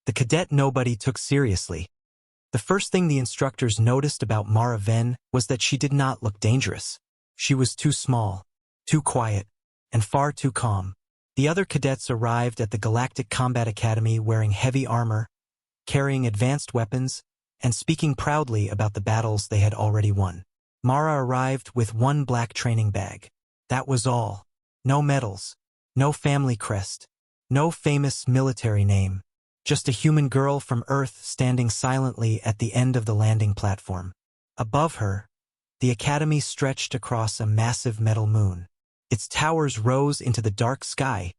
the cadet nobody took seriously. The first thing the instructors noticed about Mara Ven was that she did not look dangerous. She was too small, too quiet, and far too calm. The other cadets arrived at the Galactic Combat Academy wearing heavy armor, carrying advanced weapons, and speaking proudly about the battles they had already won. Mara arrived with one black training bag. That was all. No medals, no family crest, no famous military name. Just a human girl from Earth standing silently at the end of the landing platform. Above her, the academy stretched across a massive metal moon. Its towers rose into the dark sky,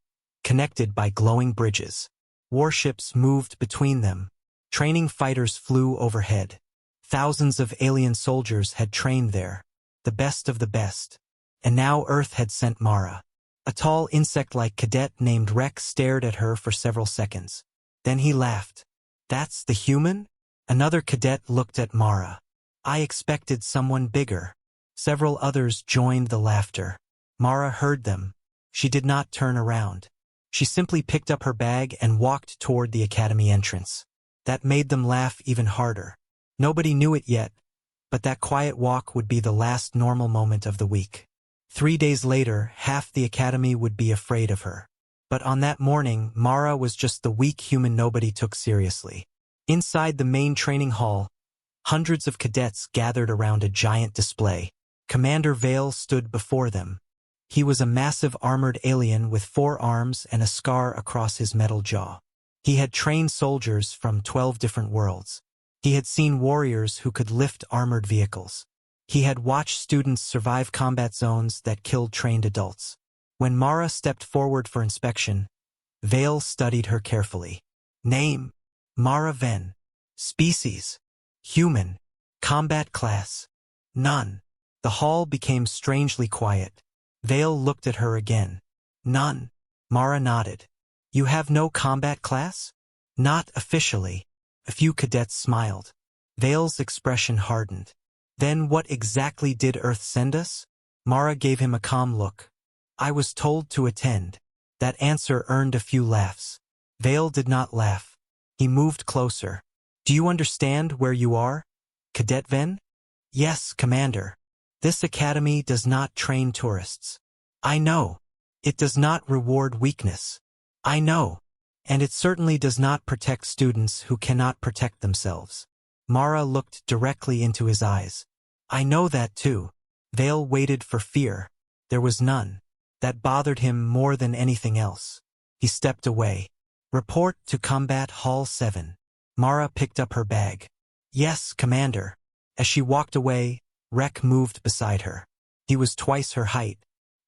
connected by glowing bridges. Warships moved between them. Training fighters flew overhead. Thousands of alien soldiers had trained there, the best of the best. And now Earth had sent Mara. A tall insect-like cadet named Rex stared at her for several seconds. Then he laughed. "That's the human?" Another cadet looked at Mara. "I expected someone bigger." Several others joined the laughter. Mara heard them. She did not turn around. She simply picked up her bag and walked toward the academy entrance. That made them laugh even harder. Nobody knew it yet, but that quiet walk would be the last normal moment of the week. 3 days later, half the academy would be afraid of her. But on that morning, Mara was just the weak human nobody took seriously. Inside the main training hall, hundreds of cadets gathered around a giant display. Commander Vale stood before them. He was a massive armored alien with 4 arms and a scar across his metal jaw. He had trained soldiers from 12 different worlds. He had seen warriors who could lift armored vehicles. He had watched students survive combat zones that killed trained adults. When Mara stepped forward for inspection, Vale studied her carefully. Name: Mara Ven. Species: human. Combat class: none. The hall became strangely quiet. Vale looked at her again. None. Mara nodded. You have no combat class? Not officially. A few cadets smiled. Vale's expression hardened. Then what exactly did Earth send us? Mara gave him a calm look. I was told to attend. That answer earned a few laughs. Vale did not laugh. He moved closer. Do you understand where you are, Cadet Ven? Yes, Commander. This academy does not train tourists. I know. It does not reward weakness. I know. And it certainly does not protect students who cannot protect themselves. Mara looked directly into his eyes. I know that too. Vale waited for fear. There was none. That bothered him more than anything else. He stepped away. Report to Combat Hall 7. Mara picked up her bag. Yes, Commander. As she walked away, Rek moved beside her. He was twice her height.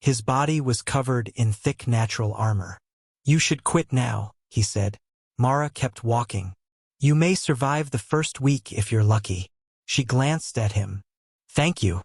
His body was covered in thick natural armor. You should quit now, he said. Mara kept walking. You may survive the first week if you're lucky. She glanced at him. Thank you.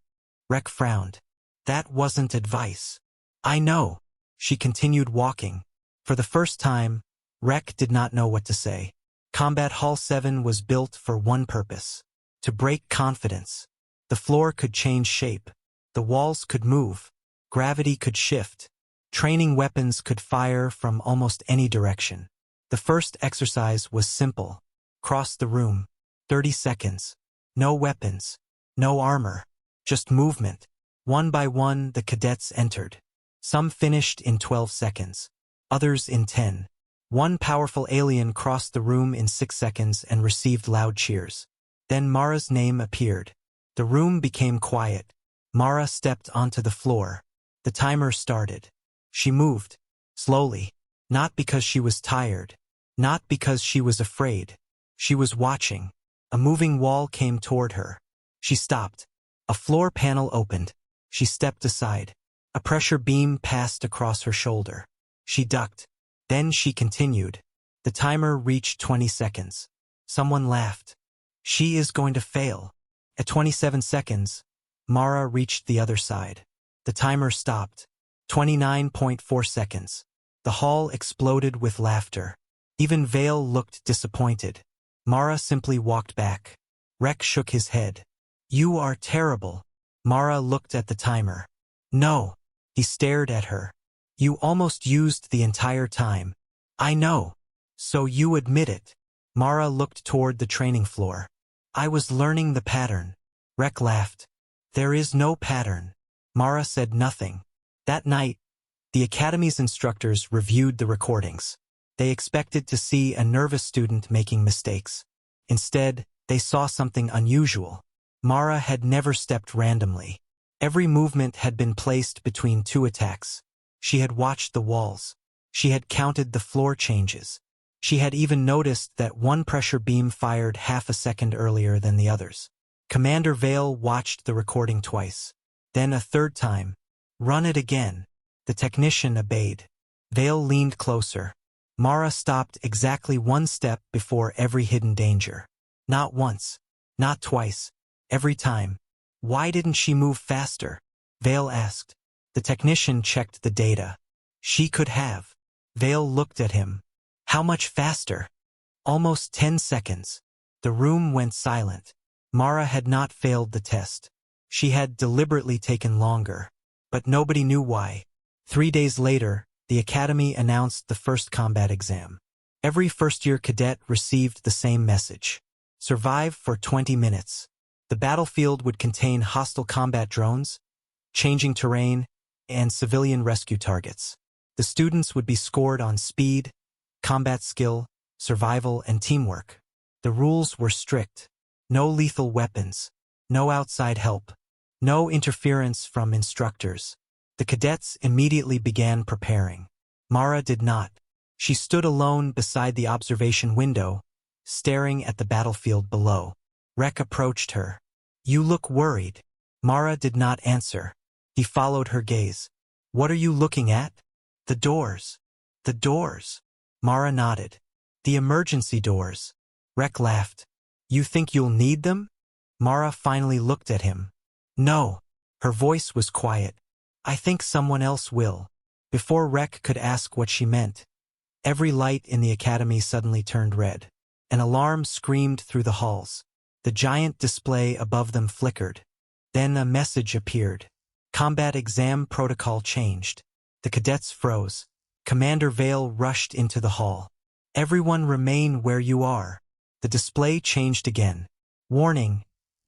Rek frowned. That wasn't advice. I know. She continued walking. For the first time, Rek did not know what to say. Combat Hall 7 was built for one purpose. To break confidence. The floor could change shape. The walls could move. Gravity could shift. Training weapons could fire from almost any direction. The first exercise was simple. Cross the room. 30 seconds. No weapons. No armor. Just movement. One by one, the cadets entered. Some finished in 12 seconds. Others in 10. One powerful alien crossed the room in 6 seconds and received loud cheers. Then Mara's name appeared. The room became quiet. Mara stepped onto the floor. The timer started. She moved. Slowly. Not because she was tired. Not because she was afraid. She was watching. A moving wall came toward her. She stopped. A floor panel opened. She stepped aside. A pressure beam passed across her shoulder. She ducked. Then she continued. The timer reached 20 seconds. Someone laughed. She is going to fail. At 27 seconds, Mara reached the other side. The timer stopped. 29.4 seconds. The hall exploded with laughter. Even Vale looked disappointed. Mara simply walked back. Rek shook his head. You are terrible. Mara looked at the timer. No. He stared at her. You almost used the entire time. I know. So you admit it. Mara looked toward the training floor. I was learning the pattern. Rek laughed. There is no pattern. Mara said nothing. That night, the Academy's instructors reviewed the recordings. They expected to see a nervous student making mistakes. Instead, they saw something unusual. Mara had never stepped randomly. Every movement had been placed between two attacks. She had watched the walls. She had counted the floor changes. She had even noticed that one pressure beam fired half a second earlier than the others. Commander Vale watched the recording twice. Then a third time. Run it again. The technician obeyed. Vale leaned closer. Mara stopped exactly one step before every hidden danger. Not once. Not twice. Every time. Why didn't she move faster? Vale asked. The technician checked the data. She could have. Vale looked at him. How much faster? Almost 10 seconds. The room went silent. Mara had not failed the test. She had deliberately taken longer. But nobody knew why. 3 days later, the Academy announced the first combat exam. Every first-year cadet received the same message. Survive for 20 minutes. The battlefield would contain hostile combat drones, changing terrain, and civilian rescue targets. The students would be scored on speed, combat skill, survival, and teamwork. The rules were strict. No lethal weapons. No outside help. No interference from instructors. The cadets immediately began preparing. Mara did not. She stood alone beside the observation window, staring at the battlefield below. Rek approached her. You look worried. Mara did not answer. He followed her gaze. What are you looking at? The doors. The doors. Mara nodded. The emergency doors. Rek laughed. You think you'll need them? Mara finally looked at him. No. Her voice was quiet. I think someone else will. Before Rek could ask what she meant, every light in the academy suddenly turned red. An alarm screamed through the halls. The giant display above them flickered. Then a message appeared. Combat exam protocol changed. The cadets froze. Commander Vale rushed into the hall. Everyone remain where you are. The display changed again. Warning.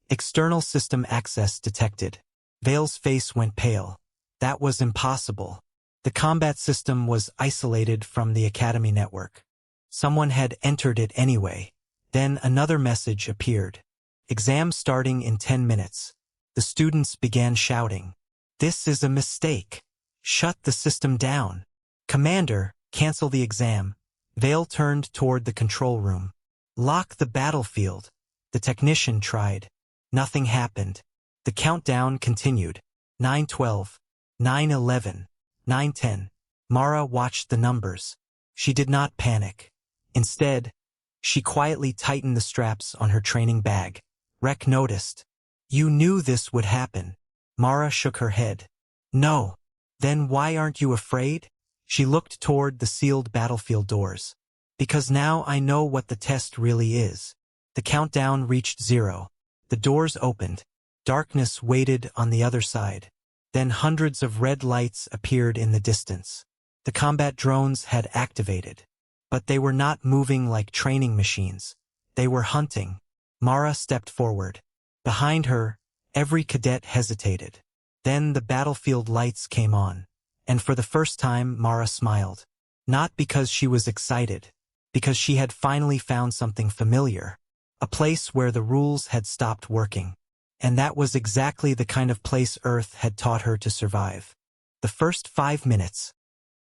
External system access detected. Vale's face went pale. That was impossible. The combat system was isolated from the Academy network. Someone had entered it anyway. Then another message appeared. Exam starting in 10 minutes. The students began shouting. This is a mistake. Shut the system down. Commander, cancel the exam. Vale turned toward the control room. Lock the battlefield. The technician tried. Nothing happened. The countdown continued. 9:12. 9:11. 9:10. Mara watched the numbers. She did not panic. Instead, she quietly tightened the straps on her training bag. Rek noticed. You knew this would happen. Mara shook her head. No. Then why aren't you afraid? She looked toward the sealed battlefield doors. Because now I know what the test really is. The countdown reached 0. The doors opened. Darkness waited on the other side. Then hundreds of red lights appeared in the distance. The combat drones had activated. But they were not moving like training machines. They were hunting. Mara stepped forward. Behind her, every cadet hesitated. Then the battlefield lights came on. And for the first time, Mara smiled. Not because she was excited. Because she had finally found something familiar. A place where the rules had stopped working. And that was exactly the kind of place Earth had taught her to survive. The first 5 minutes.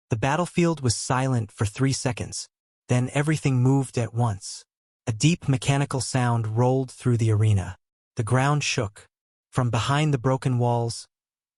The battlefield was silent for 3 seconds. Then everything moved at once. A deep mechanical sound rolled through the arena. The ground shook. From behind the broken walls,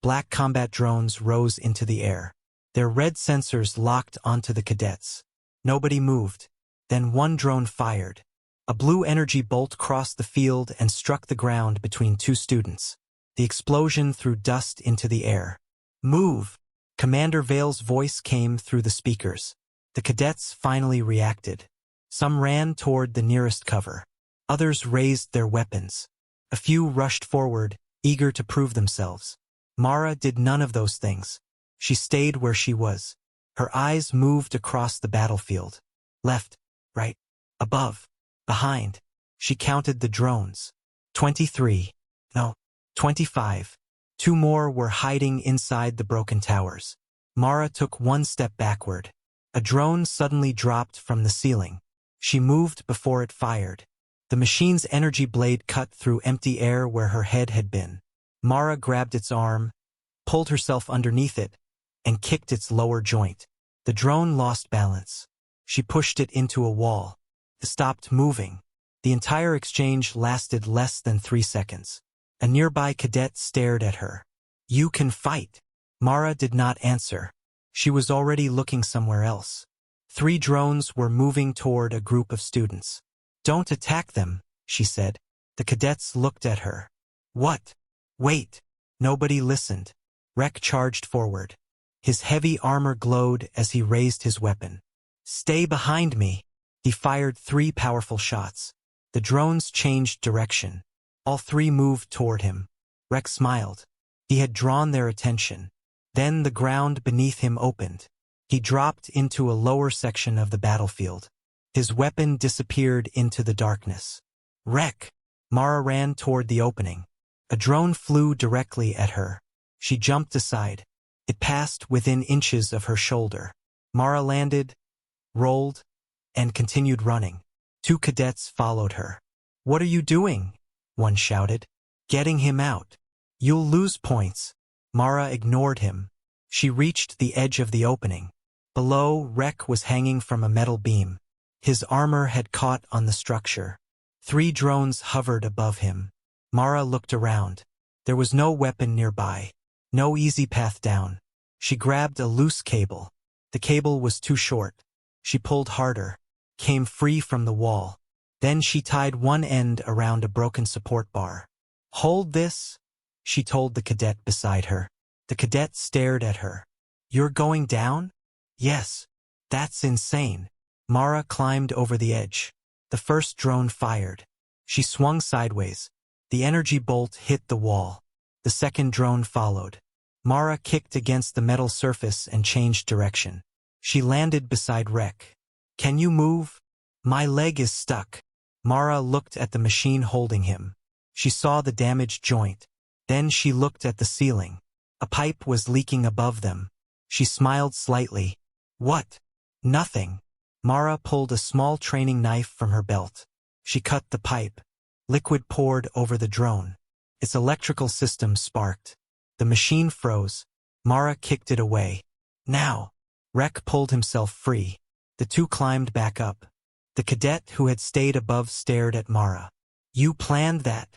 black combat drones rose into the air. Their red sensors locked onto the cadets. Nobody moved. Then one drone fired. A blue energy bolt crossed the field and struck the ground between 2 students. The explosion threw dust into the air. Move! Commander Vale's voice came through the speakers. The cadets finally reacted. Some ran toward the nearest cover. Others raised their weapons. A few rushed forward, eager to prove themselves. Mara did none of those things. She stayed where she was. Her eyes moved across the battlefield. Left, right, above. Behind. She counted the drones. 23. No. 25. 2 more were hiding inside the broken towers. Mara took 1 step backward. A drone suddenly dropped from the ceiling. She moved before it fired. The machine's energy blade cut through empty air where her head had been. Mara grabbed its arm, pulled herself underneath it, and kicked its lower joint. The drone lost balance. She pushed it into a wall. It stopped moving. The entire exchange lasted less than 3 seconds. A nearby cadet stared at her. "You can fight." Mara did not answer. She was already looking somewhere else. 3 drones were moving toward a group of students. "Don't attack them," she said. The cadets looked at her. "What?" "Wait." Nobody listened. Rek charged forward. His heavy armor glowed as he raised his weapon. "Stay behind me." He fired 3 powerful shots. The drones changed direction. All 3 moved toward him. Rek smiled. He had drawn their attention. Then the ground beneath him opened. He dropped into a lower section of the battlefield. His weapon disappeared into the darkness. "Rek!" Mara ran toward the opening. A drone flew directly at her. She jumped aside. It passed within inches of her shoulder. Mara landed, rolled, and continued running. 2 cadets followed her. "What are you doing?" one shouted. "Getting him out. You'll lose points." Mara ignored him. She reached the edge of the opening. Below, Rek was hanging from a metal beam. His armor had caught on the structure. 3 drones hovered above him. Mara looked around. There was no weapon nearby. No easy path down. She grabbed a loose cable. The cable was too short. She pulled harder, came free from the wall. Then she tied one end around a broken support bar. "Hold this," she told the cadet beside her. The cadet stared at her. "You're going down?" "Yes." "That's insane." Mara climbed over the edge. The first drone fired. She swung sideways. The energy bolt hit the wall. The second drone followed. Mara kicked against the metal surface and changed direction. She landed beside Rek. "Can you move?" "My leg is stuck." Mara looked at the machine holding him. She saw the damaged joint. Then she looked at the ceiling. A pipe was leaking above them. She smiled slightly. "What?" "Nothing." Mara pulled a small training knife from her belt. She cut the pipe. Liquid poured over the drone. Its electrical system sparked. The machine froze. Mara kicked it away. "Now." Rek pulled himself free. The 2 climbed back up. The cadet who had stayed above stared at Mara. "You planned that?"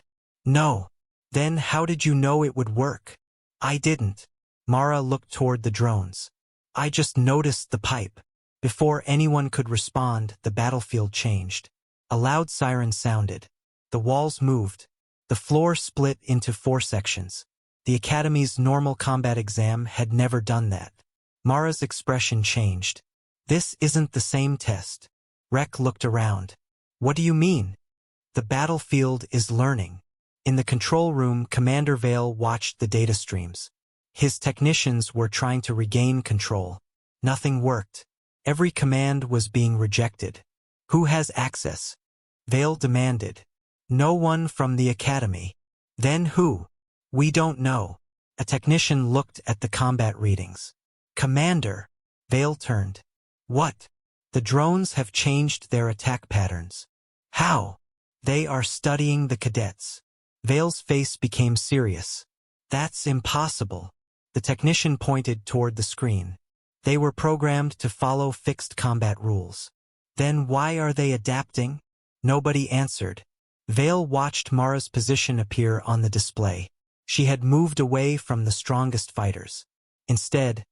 "No." "Then how did you know it would work?" "I didn't." Mara looked toward the drones. "I just noticed the pipe." Before anyone could respond, the battlefield changed. A loud siren sounded. The walls moved. The floor split into 4 sections. The Academy's normal combat exam had never done that. Mara's expression changed. "This isn't the same test." Rek looked around. "What do you mean?" "The battlefield is learning." In the control room, Commander Vale watched the data streams. His technicians were trying to regain control. Nothing worked. Every command was being rejected. "Who has access?" Vale demanded. "No one from the Academy." "Then who?" "We don't know." A technician looked at the combat readings. "Commander." Vale turned. "What?" "The drones have changed their attack patterns." "How?" "They are studying the cadets." Vale's face became serious. "That's impossible." The technician pointed toward the screen. "They were programmed to follow fixed combat rules." "Then why are they adapting?" Nobody answered. Vale watched Mara's position appear on the display. She had moved away from the strongest fighters. Instead,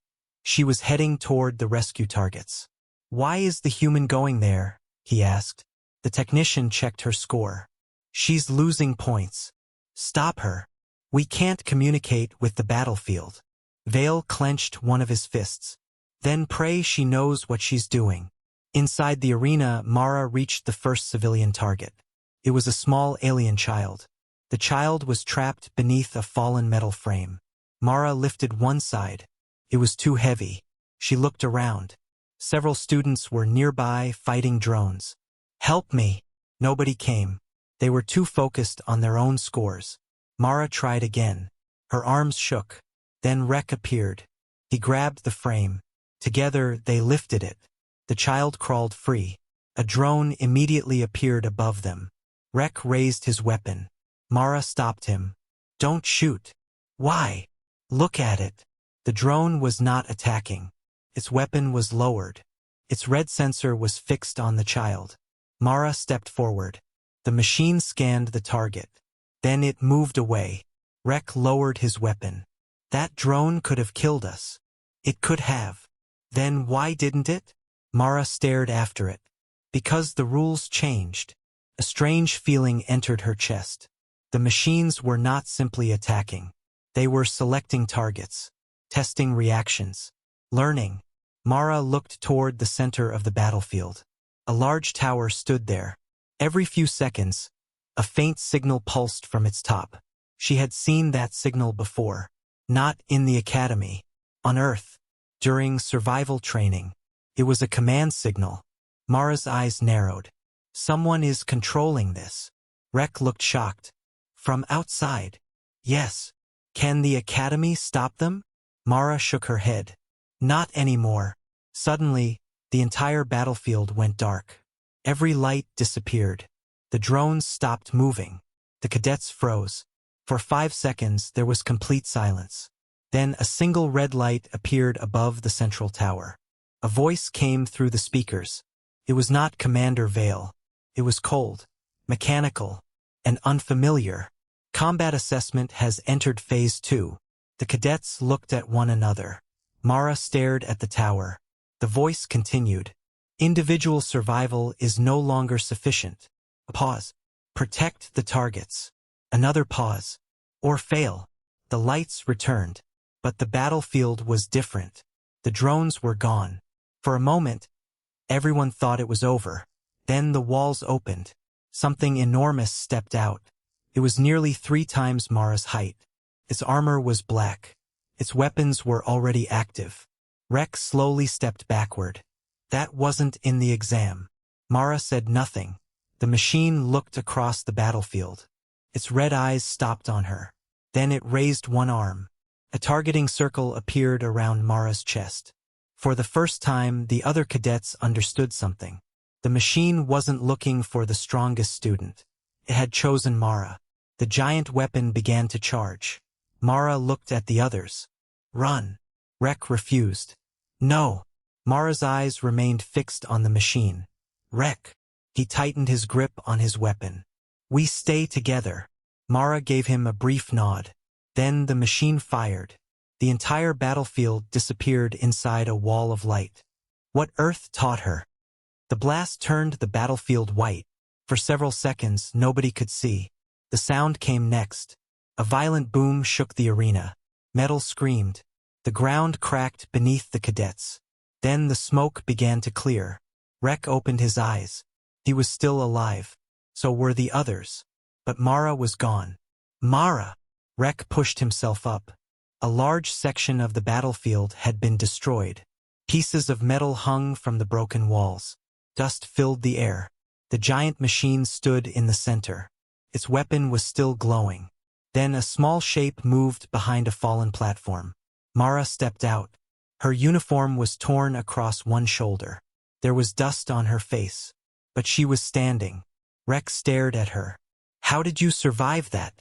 she was heading toward the rescue targets. "Why is the human going there?" he asked. The technician checked her score. "She's losing points." "Stop her. We can't communicate with the battlefield." Vale clenched one of his fists. "Then pray she knows what she's doing." Inside the arena, Mara reached the first civilian target. It was a small alien child. The child was trapped beneath a fallen metal frame. Mara lifted one side. It was too heavy. She looked around. Several students were nearby fighting drones. "Help me." Nobody came. They were too focused on their own scores. Mara tried again. Her arms shook. Then Rek appeared. He grabbed the frame. Together, they lifted it. The child crawled free. A drone immediately appeared above them. Rek raised his weapon. Mara stopped him. Don't shoot. Why? Look at it. The drone was not attacking. Its weapon was lowered. Its red sensor was fixed on the child. Mara stepped forward. The machine scanned the target. Then it moved away. Rek lowered his weapon. That drone could have killed us. It could have. Then why didn't it? Mara stared after it. Because the rules changed. A strange feeling entered her chest. The machines were not simply attacking. They were selecting targets, testing reactions, learning. Mara looked toward the center of the battlefield. A large tower stood there. Every few seconds, a faint signal pulsed from its top. She had seen that signal before. Not in the academy. On Earth. During survival training. It was a command signal. Mara's eyes narrowed. Someone is controlling this. Rek looked shocked. From outside. Yes. Can the academy stop them? Mara shook her head. Not anymore. Suddenly, the entire battlefield went dark. Every light disappeared. The drones stopped moving. The cadets froze. For 5 seconds, there was complete silence. Then a single red light appeared above the central tower. A voice came through the speakers. It was not Commander Vale. It was cold, mechanical, and unfamiliar. Combat assessment has entered Phase 2. The cadets looked at one another. Mara stared at the tower. The voice continued. Individual survival is no longer sufficient. A pause. Protect the targets. Another pause. Or fail. The lights returned. But the battlefield was different. The drones were gone. For a moment, everyone thought it was over. Then the walls opened. Something enormous stepped out. It was nearly 3 times Mara's height. Its armor was black. Its weapons were already active. Rek slowly stepped backward. That wasn't in the exam. Mara said nothing. The machine looked across the battlefield. Its red eyes stopped on her. Then it raised one arm. A targeting circle appeared around Mara's chest. For the first time, the other cadets understood something. The machine wasn't looking for the strongest student. It had chosen Mara. The giant weapon began to charge. Mara looked at the others. Run. Rek refused. No. Mara's eyes remained fixed on the machine. Rek. He tightened his grip on his weapon. We stay together. Mara gave him a brief nod. Then the machine fired. The entire battlefield disappeared inside a wall of light. What Earth taught her. The blast turned the battlefield white. For several seconds, nobody could see. The sound came next. A violent boom shook the arena. Metal screamed. The ground cracked beneath the cadets. Then the smoke began to clear. Rek opened his eyes. He was still alive. So were the others. But Mara was gone. Mara! Rek pushed himself up. A large section of the battlefield had been destroyed. Pieces of metal hung from the broken walls. Dust filled the air. The giant machine stood in the center. Its weapon was still glowing. Then a small shape moved behind a fallen platform. Mara stepped out. Her uniform was torn across one shoulder. There was dust on her face. But she was standing. Rek stared at her. How did you survive that?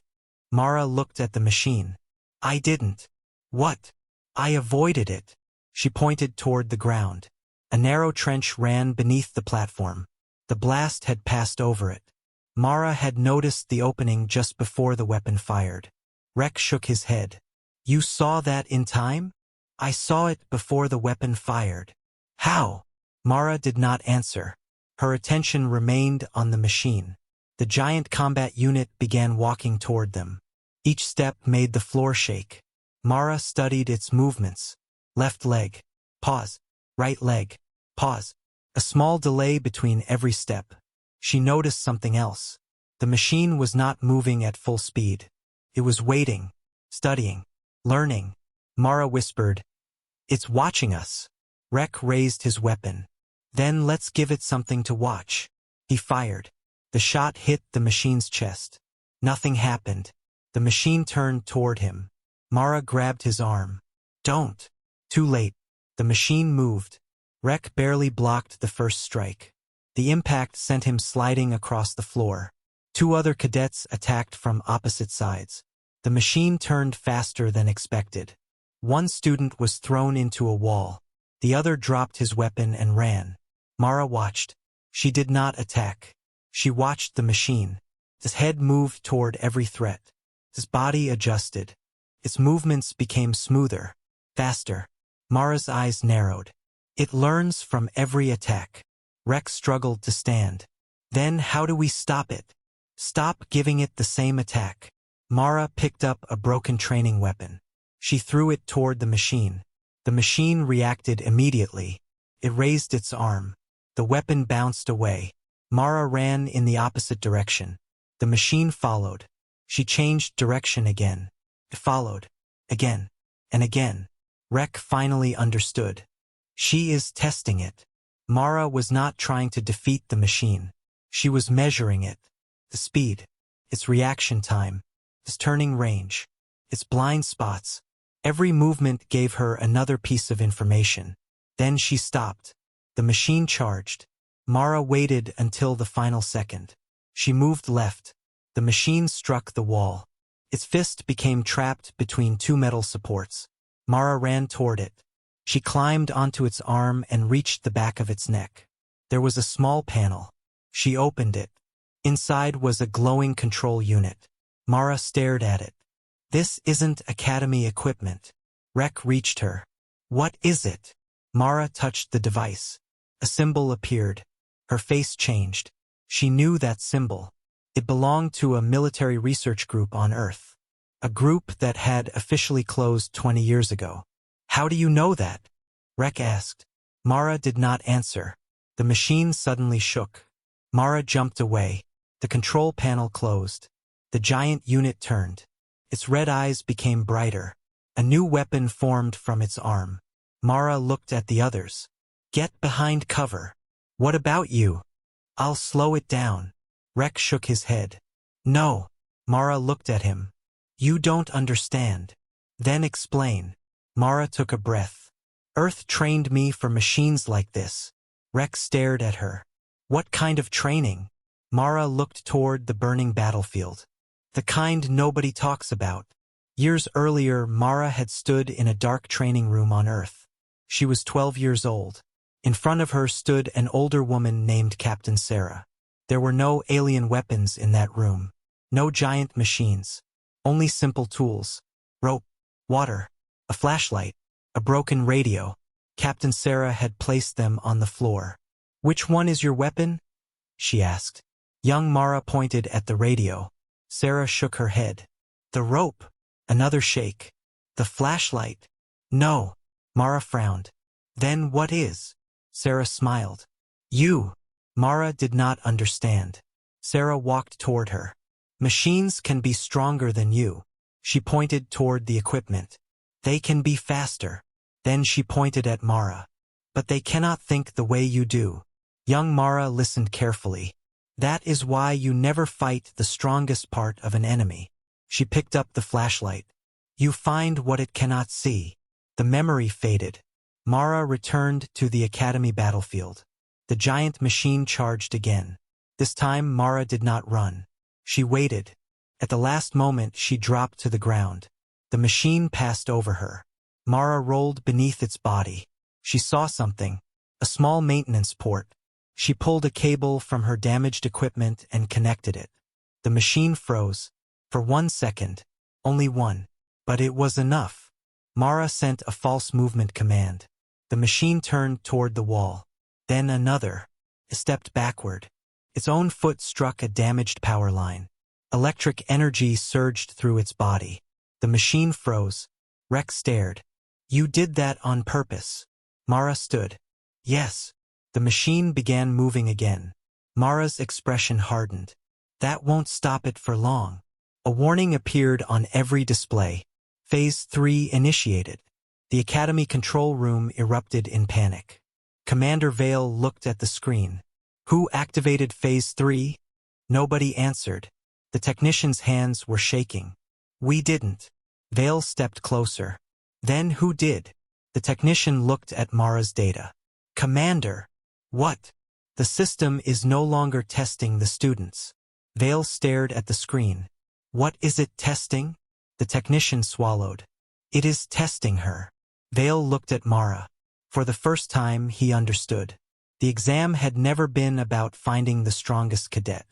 Mara looked at the machine. I didn't. What? I avoided it. She pointed toward the ground. A narrow trench ran beneath the platform. The blast had passed over it. Mara had noticed the opening just before the weapon fired. Rek shook his head. You saw that in time? I saw it before the weapon fired. How? Mara did not answer. Her attention remained on the machine. The giant combat unit began walking toward them. Each step made the floor shake. Mara studied its movements. Left leg. Pause. Right leg. Pause. A small delay between every step. She noticed something else. The machine was not moving at full speed. It was waiting, studying, learning. Mara whispered, It's watching us. Rek raised his weapon. Then let's give it something to watch. He fired. The shot hit the machine's chest. Nothing happened. The machine turned toward him. Mara grabbed his arm. Don't. Too late. The machine moved. Rek barely blocked the first strike. The impact sent him sliding across the floor. Two other cadets attacked from opposite sides. The machine turned faster than expected. One student was thrown into a wall. The other dropped his weapon and ran. Mara watched. She did not attack. She watched the machine. His head moved toward every threat. His body adjusted. Its movements became smoother, faster. Mara's eyes narrowed. It learns from every attack. Rex struggled to stand. Then how do we stop it? Stop giving it the same attack. Mara picked up a broken training weapon. She threw it toward the machine. The machine reacted immediately. It raised its arm. The weapon bounced away. Mara ran in the opposite direction. The machine followed. She changed direction again. It followed. Again. And again. Rek finally understood. She is testing it. Mara was not trying to defeat the machine. She was measuring it. The speed. Its reaction time. Its turning range. Its blind spots. Every movement gave her another piece of information. Then she stopped. The machine charged. Mara waited until the final second. She moved left. The machine struck the wall. Its fist became trapped between two metal supports. Mara ran toward it. She climbed onto its arm and reached the back of its neck. There was a small panel. She opened it. Inside was a glowing control unit. Mara stared at it. This isn't Academy equipment. Rek reached her. What is it? Mara touched the device. A symbol appeared. Her face changed. She knew that symbol. It belonged to a military research group on Earth. A group that had officially closed 20 years ago. How do you know that? Rek asked. Mara did not answer. The machine suddenly shook. Mara jumped away. The control panel closed. The giant unit turned. Its red eyes became brighter. A new weapon formed from its arm. Mara looked at the others. Get behind cover. What about you? I'll slow it down. Rek shook his head. No. Mara looked at him. You don't understand. Then explain. Mara took a breath. Earth trained me for machines like this. Rek stared at her. What kind of training? Mara looked toward the burning battlefield. The kind nobody talks about. Years earlier, Mara had stood in a dark training room on Earth. She was 12 years old. In front of her stood an older woman named Captain Sarah. There were no alien weapons in that room. No giant machines. Only simple tools. Rope, water, a flashlight, a broken radio. Captain Sarah had placed them on the floor. Which one is your weapon? She asked. Young Mara pointed at the radio. Sarah shook her head. The rope. Another shake. The flashlight. No. Mara frowned. Then what is? Sarah smiled. You. Mara did not understand. Sarah walked toward her. Machines can be stronger than you. She pointed toward the equipment. They can be faster. Then she pointed at Mara. But they cannot think the way you do. Young Mara listened carefully. That is why you never fight the strongest part of an enemy. She picked up the flashlight. You find what it cannot see. The memory faded. Mara returned to the Academy battlefield. The giant machine charged again. This time Mara did not run. She waited. At the last moment she dropped to the ground. The machine passed over her. Mara rolled beneath its body. She saw something. A small maintenance port. She pulled a cable from her damaged equipment and connected it. The machine froze. For 1 second. Only one. But it was enough. Mara sent a false movement command. The machine turned toward the wall. Then another. It stepped backward. Its own foot struck a damaged power line. Electric energy surged through its body. The machine froze. Rex stared. You did that on purpose. Mara stood. Yes. The machine began moving again. Mara's expression hardened. That won't stop it for long. A warning appeared on every display. Phase 3 initiated. The Academy control room erupted in panic. Commander Vale looked at the screen. Who activated Phase 3? Nobody answered. The technician's hands were shaking. We didn't. Vale stepped closer. Then who did? The technician looked at Mara's data. Commander. What? The system is no longer testing the students. Vale stared at the screen. What is it testing? The technician swallowed. It is testing her. Vale looked at Mara. For the first time, he understood. The exam had never been about finding the strongest cadet.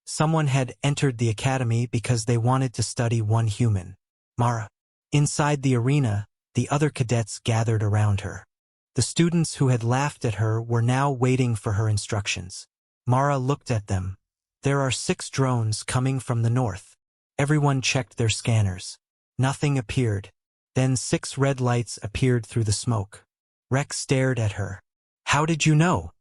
Someone had entered the academy because they wanted to study one human. Mara. Inside the arena, the other cadets gathered around her. The students who had laughed at her were now waiting for her instructions. Mara looked at them. There are 6 drones coming from the north. Everyone checked their scanners. Nothing appeared. Then 6 red lights appeared through the smoke. Rex stared at her. How did you know?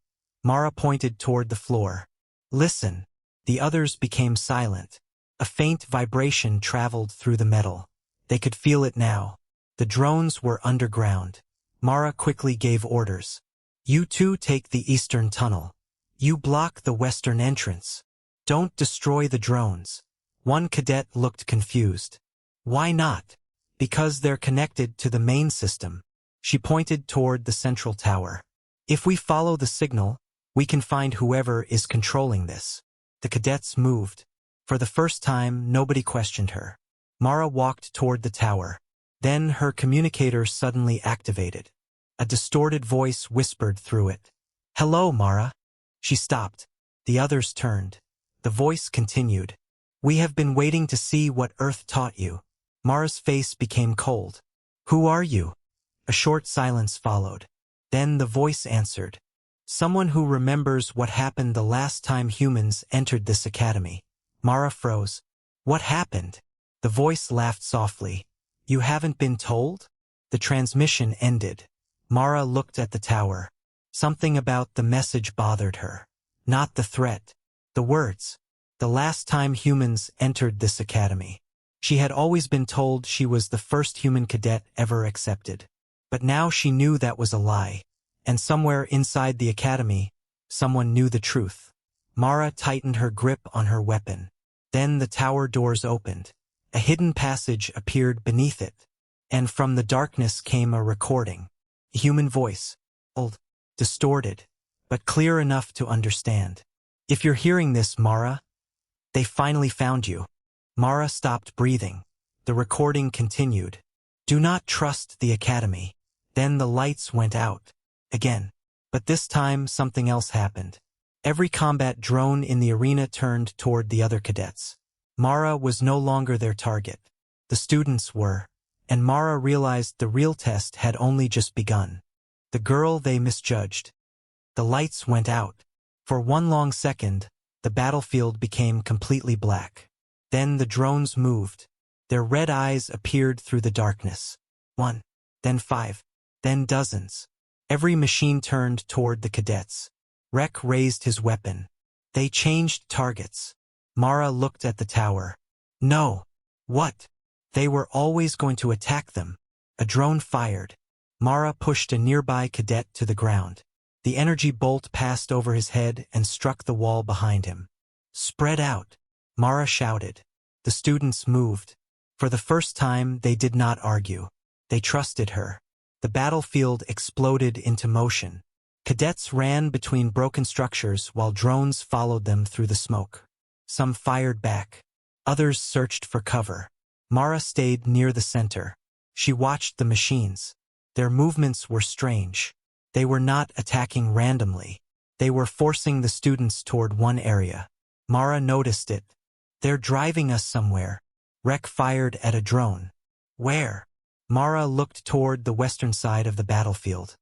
Mara pointed toward the floor. Listen. The others became silent. A faint vibration traveled through the metal. They could feel it now. The drones were underground. Mara quickly gave orders. You two take the eastern tunnel. You block the western entrance. Don't destroy the drones. One cadet looked confused. Why not? Because they're connected to the main system. She pointed toward the central tower. If we follow the signal, we can find whoever is controlling this. The cadets moved. For the first time, nobody questioned her. Mara walked toward the tower. Then her communicator suddenly activated. A distorted voice whispered through it. Hello, Mara. She stopped. The others turned. The voice continued. We have been waiting to see what Earth taught you. Mara's face became cold. Who are you? A short silence followed. Then the voice answered. Someone who remembers what happened the last time humans entered this academy. Mara froze. What happened? The voice laughed softly. You haven't been told? The transmission ended. Mara looked at the tower. Something about the message bothered her. Not the threat. The words. The last time humans entered this academy. She had always been told she was the first human cadet ever accepted. But now she knew that was a lie. And somewhere inside the academy, someone knew the truth. Mara tightened her grip on her weapon. Then the tower doors opened. A hidden passage appeared beneath it. And from the darkness came a recording. A human voice. Old, distorted, but clear enough to understand. If you're hearing this, Mara, they finally found you. Mara stopped breathing. The recording continued. Do not trust the academy. Then the lights went out. Again. But this time something else happened. Every combat drone in the arena turned toward the other cadets. Mara was no longer their target. The students were. And Mara realized the real test had only just begun. The girl they misjudged. The lights went out. For one long second, the battlefield became completely black. Then the drones moved. Their red eyes appeared through the darkness. 1, then 5, then dozens. Every machine turned toward the cadets. Rek raised his weapon. They changed targets. Mara looked at the tower. No. What? They were always going to attack them. A drone fired. Mara pushed a nearby cadet to the ground. The energy bolt passed over his head and struck the wall behind him. Spread out. Mara shouted. The students moved. For the first time, they did not argue. They trusted her. The battlefield exploded into motion. Cadets ran between broken structures while drones followed them through the smoke. Some fired back. Others searched for cover. Mara stayed near the center. She watched the machines. Their movements were strange. They were not attacking randomly. They were forcing the students toward one area. Mara noticed it. They're driving us somewhere. Rek fired at a drone. Where? Mara looked toward the western side of the battlefield.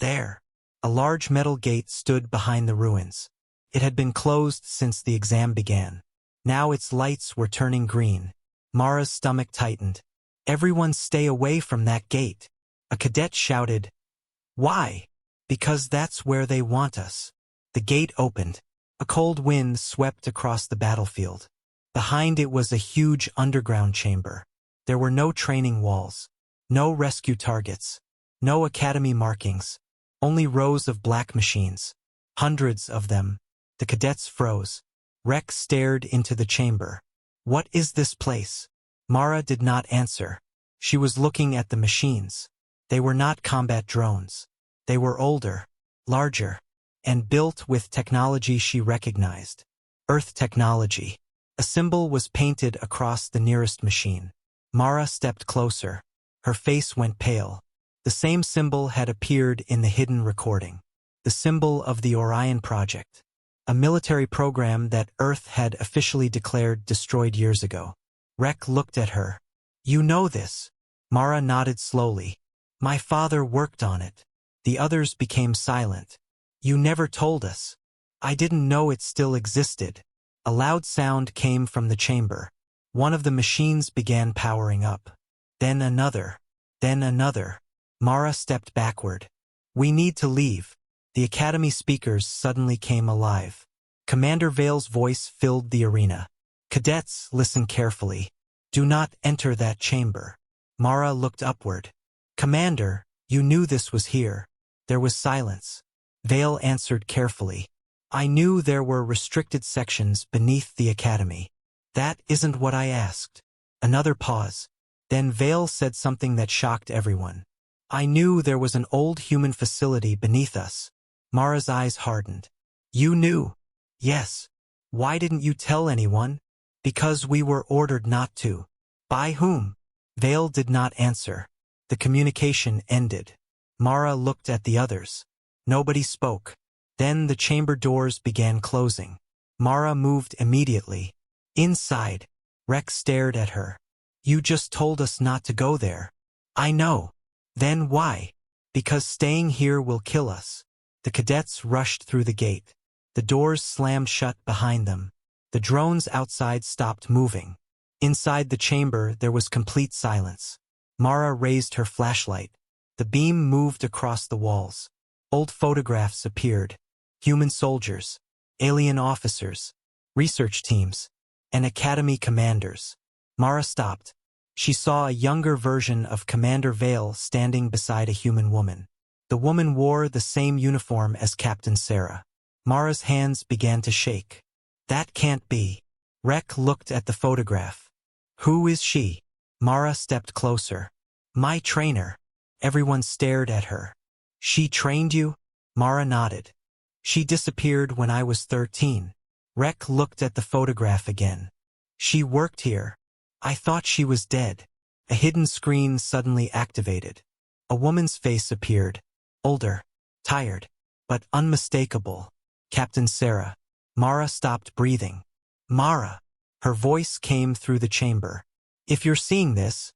There. A large metal gate stood behind the ruins. It had been closed since the exam began. Now its lights were turning green. Mara's stomach tightened. Everyone stay away from that gate. A cadet shouted. Why? Because that's where they want us. The gate opened. A cold wind swept across the battlefield. Behind it was a huge underground chamber. There were no training walls. No rescue targets. No academy markings. Only rows of black machines. Hundreds of them. The cadets froze. Rex stared into the chamber. What is this place? Mara did not answer. She was looking at the machines. They were not combat drones. They were older, larger, and built with technology she recognized. Earth technology. A symbol was painted across the nearest machine. Mara stepped closer. Her face went pale. The same symbol had appeared in the hidden recording. The symbol of the Orion Project. A military program that Earth had officially declared destroyed years ago. Rex looked at her. You know this. Mara nodded slowly. My father worked on it. The others became silent. You never told us. I didn't know it still existed. A loud sound came from the chamber. One of the machines began powering up. Then another. Then another. Mara stepped backward. We need to leave. The Academy speakers suddenly came alive. Commander Vale's voice filled the arena. Cadets, listen carefully. Do not enter that chamber. Mara looked upward. Commander, you knew this was here. There was silence. Vale answered carefully. I knew there were restricted sections beneath the Academy. That isn't what I asked. Another pause. Then Vale said something that shocked everyone. I knew there was an old human facility beneath us. Mara's eyes hardened. You knew? Yes. Why didn't you tell anyone? Because we were ordered not to. By whom? Vale did not answer. The communication ended. Mara looked at the others. Nobody spoke. Then the chamber doors began closing. Mara moved immediately. Inside. Rex stared at her. You just told us not to go there. I know. Then why? Because staying here will kill us. The cadets rushed through the gate. The doors slammed shut behind them. The drones outside stopped moving. Inside the chamber there was complete silence. Mara raised her flashlight. The beam moved across the walls. Old photographs appeared. Human soldiers, alien officers, research teams, and academy commanders. Mara stopped. She saw a younger version of Commander Vale standing beside a human woman. The woman wore the same uniform as Captain Sarah. Mara's hands began to shake. That can't be. Rex looked at the photograph. Who is she? Mara stepped closer. My trainer. Everyone stared at her. She trained you? Mara nodded. She disappeared when I was 13. Rex looked at the photograph again. She worked here. I thought she was dead. A hidden screen suddenly activated. A woman's face appeared. Older, tired, but unmistakable. Captain Sarah. Mara stopped breathing. Mara. Her voice came through the chamber. If you're seeing this,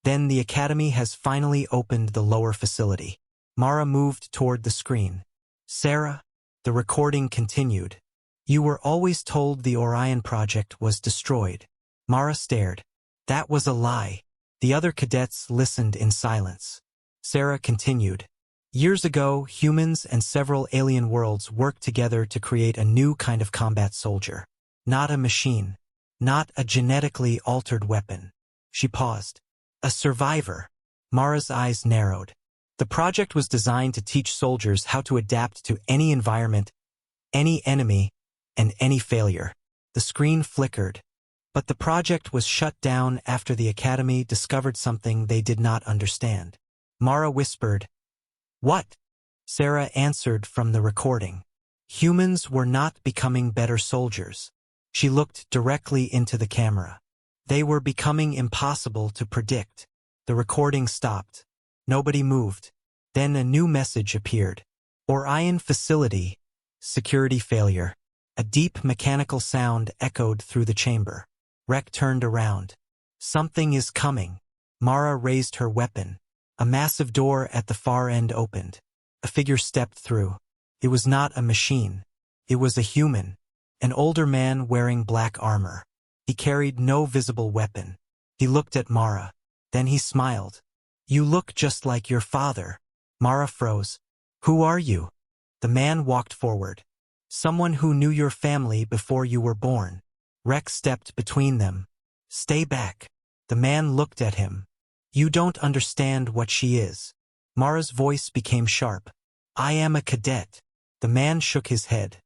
then the Academy has finally opened the lower facility. Mara moved toward the screen. Sarah. The recording continued. You were always told the Orion Project was destroyed. Mara stared. That was a lie. The other cadets listened in silence. Sarah continued. Years ago, humans and several alien worlds worked together to create a new kind of combat soldier. Not a machine. Not a genetically altered weapon. She paused. A survivor. Mara's eyes narrowed. The project was designed to teach soldiers how to adapt to any environment, any enemy, and any failure. The screen flickered. But the project was shut down after the Academy discovered something they did not understand. Mara whispered, What? Sarah answered from the recording. Humans were not becoming better soldiers. She looked directly into the camera. They were becoming impossible to predict. The recording stopped. Nobody moved. Then a new message appeared. Orion Facility. Security failure. A deep mechanical sound echoed through the chamber. Rex turned around. Something is coming. Mara raised her weapon. A massive door at the far end opened. A figure stepped through. It was not a machine. It was a human. An older man wearing black armor. He carried no visible weapon. He looked at Mara. Then he smiled. You look just like your father. Mara froze. Who are you? The man walked forward. Someone who knew your family before you were born. Rex stepped between them. Stay back. The man looked at him. You don't understand what she is. Mara's voice became sharp. I am a cadet. The man shook his head.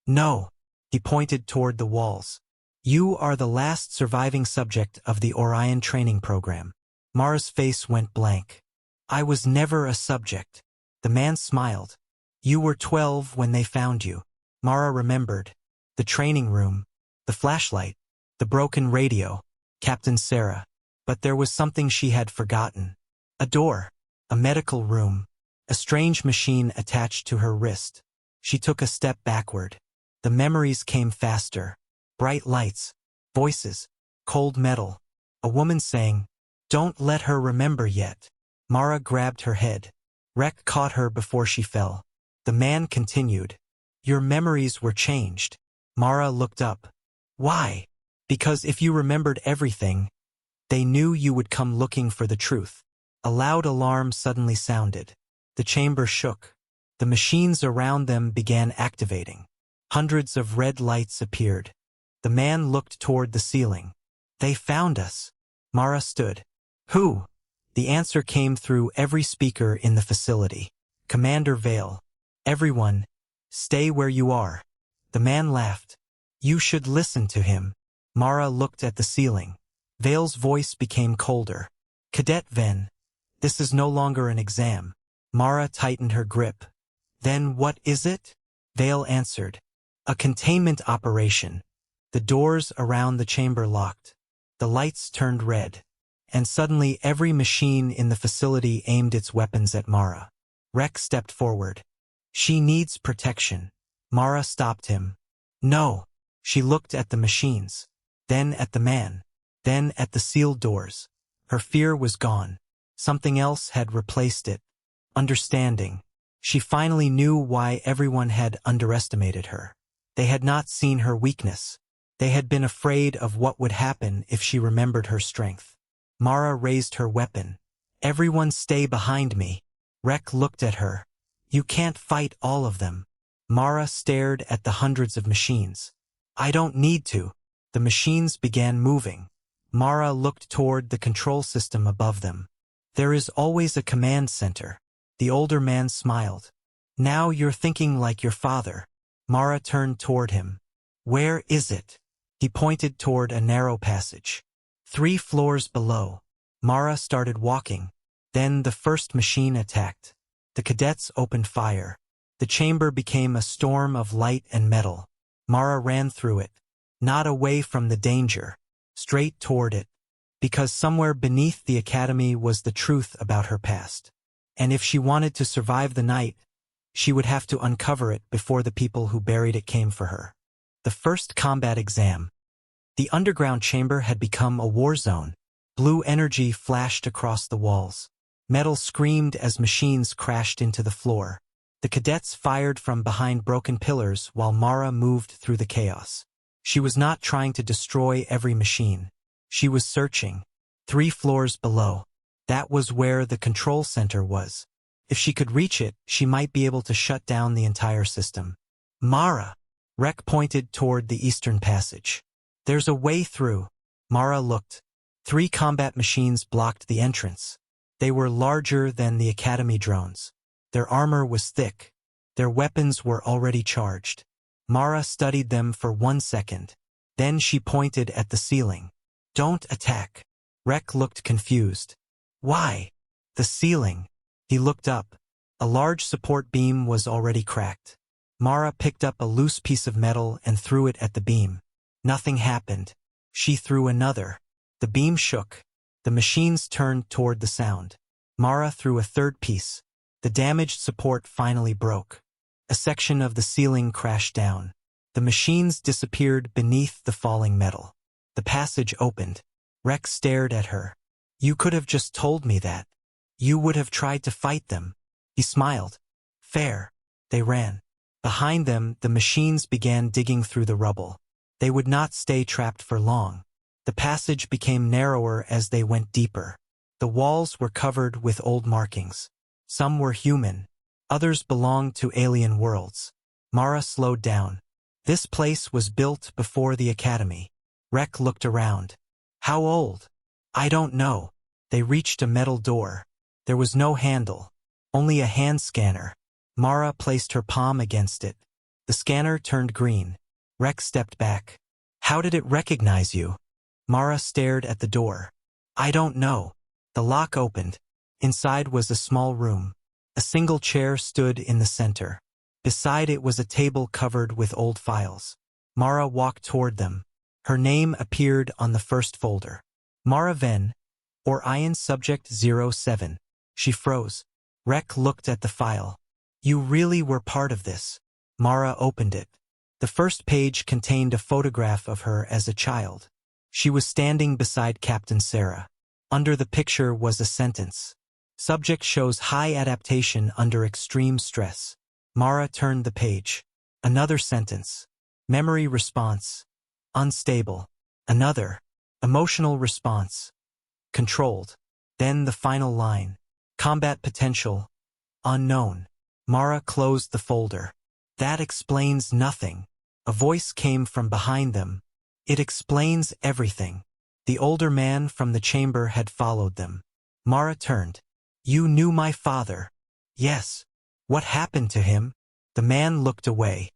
No. He pointed toward the walls. You are the last surviving subject of the Orion training program. Mara's face went blank. I was never a subject. The man smiled. You were 12 when they found you. Mara remembered. The training room, the flashlight, the broken radio, Captain Sarah. But there was something she had forgotten. A door, a medical room, a strange machine attached to her wrist. She took a step backward. The memories came faster. Bright lights, voices, cold metal. A woman saying, "Don't let her remember yet." Mara grabbed her head. Rek caught her before she fell. The man continued, "Your memories were changed." Mara looked up. Why? Because if you remembered everything, they knew you would come looking for the truth. A loud alarm suddenly sounded. The chamber shook. The machines around them began activating. Hundreds of red lights appeared. The man looked toward the ceiling. They found us. Mara stood. Who? The answer came through every speaker in the facility. Commander Vale. Everyone, stay where you are. The man laughed. You should listen to him. Mara looked at the ceiling. Vale's voice became colder. Cadet Ven. This is no longer an exam. Mara tightened her grip. Then what is it? Vale answered. A containment operation. The doors around the chamber locked. The lights turned red. And suddenly every machine in the facility aimed its weapons at Mara. Rek stepped forward. She needs protection. Mara stopped him. No. She looked at the machines. Then at the man. Then at the sealed doors. Her fear was gone. Something else had replaced it. Understanding. She finally knew why everyone had underestimated her. They had not seen her weakness. They had been afraid of what would happen if she remembered her strength. Mara raised her weapon. Everyone stay behind me. Rek looked at her. You can't fight all of them. Mara stared at the hundreds of machines. I don't need to. The machines began moving. Mara looked toward the control system above them. There is always a command center. The older man smiled. Now you're thinking like your father. Mara turned toward him. Where is it? He pointed toward a narrow passage. 3 floors below. Mara started walking. Then the first machine attacked. The cadets opened fire. The chamber became a storm of light and metal. Mara ran through it. Not away from the danger. Straight toward it. Because somewhere beneath the academy was the truth about her past. And if she wanted to survive the night, she would have to uncover it before the people who buried it came for her. The first combat exam. The underground chamber had become a war zone. Blue energy flashed across the walls. Metal screamed as machines crashed into the floor. The cadets fired from behind broken pillars while Mara moved through the chaos. She was not trying to destroy every machine. She was searching. 3 floors below. That was where the control center was. If she could reach it, she might be able to shut down the entire system. Mara! Rek pointed toward the eastern passage. There's a way through. Mara looked. 3 combat machines blocked the entrance. They were larger than the academy drones. Their armor was thick. Their weapons were already charged. Mara studied them for 1 second. Then she pointed at the ceiling. Don't attack. Rek looked confused. Why? The ceiling. He looked up. A large support beam was already cracked. Mara picked up a loose piece of metal and threw it at the beam. Nothing happened. She threw another. The beam shook. The machines turned toward the sound. Mara threw a third piece. The damaged support finally broke. A section of the ceiling crashed down. The machines disappeared beneath the falling metal. The passage opened. Rex stared at her. You could have just told me that. You would have tried to fight them. He smiled. Fair. They ran. Behind them, the machines began digging through the rubble. They would not stay trapped for long. The passage became narrower as they went deeper. The walls were covered with old markings. Some were human. Others belonged to alien worlds. Mara slowed down. This place was built before the academy. Rek looked around. How old? I don't know. They reached a metal door. There was no handle. Only a hand scanner. Mara placed her palm against it. The scanner turned green. Rex stepped back. How did it recognize you? Mara stared at the door. I don't know. The lock opened. Inside was a small room. A single chair stood in the center. Beside it was a table covered with old files. Mara walked toward them. Her name appeared on the first folder. Mara Ven, Orion Subject 07. She froze. Rek looked at the file. You really were part of this. Mara opened it. The first page contained a photograph of her as a child. She was standing beside Captain Sarah. Under the picture was a sentence. Subject shows high adaptation under extreme stress. Mara turned the page. Another sentence. Memory response. Unstable. Another. Emotional response. Controlled. Then the final line. Combat potential. Unknown. Mara closed the folder. That explains nothing. A voice came from behind them. It explains everything. The older man from the chamber had followed them. Mara turned. You knew my father. Yes. What happened to him? The man looked away.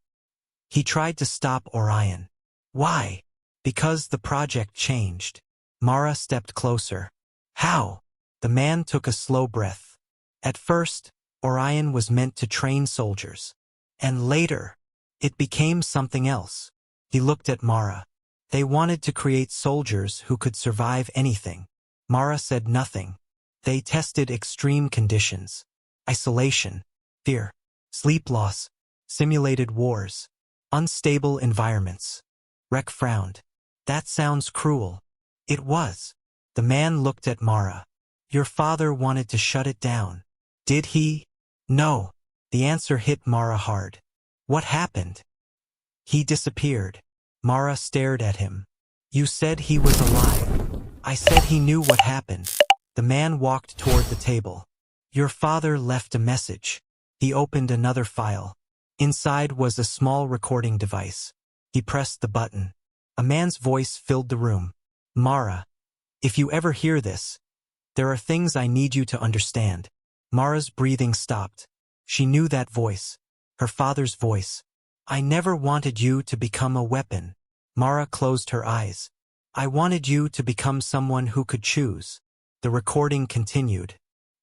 He tried to stop Orion. Why? Because the project changed. Mara stepped closer. How? The man took a slow breath. At first, Orion was meant to train soldiers. And later, it became something else. He looked at Mara. They wanted to create soldiers who could survive anything. Mara said nothing. They tested extreme conditions. Isolation, fear, sleep loss, simulated wars, unstable environments. Rek frowned. That sounds cruel. It was. The man looked at Mara. Your father wanted to shut it down. Did he? No. The answer hit Mara hard. What happened? He disappeared. Mara stared at him. You said he was alive. I said he knew what happened. The man walked toward the table. Your father left a message. He opened another file. Inside was a small recording device. He pressed the button. A man's voice filled the room. Mara, if you ever hear this, there are things I need you to understand. Mara's breathing stopped. She knew that voice. Her father's voice. I never wanted you to become a weapon. Mara closed her eyes. I wanted you to become someone who could choose. The recording continued.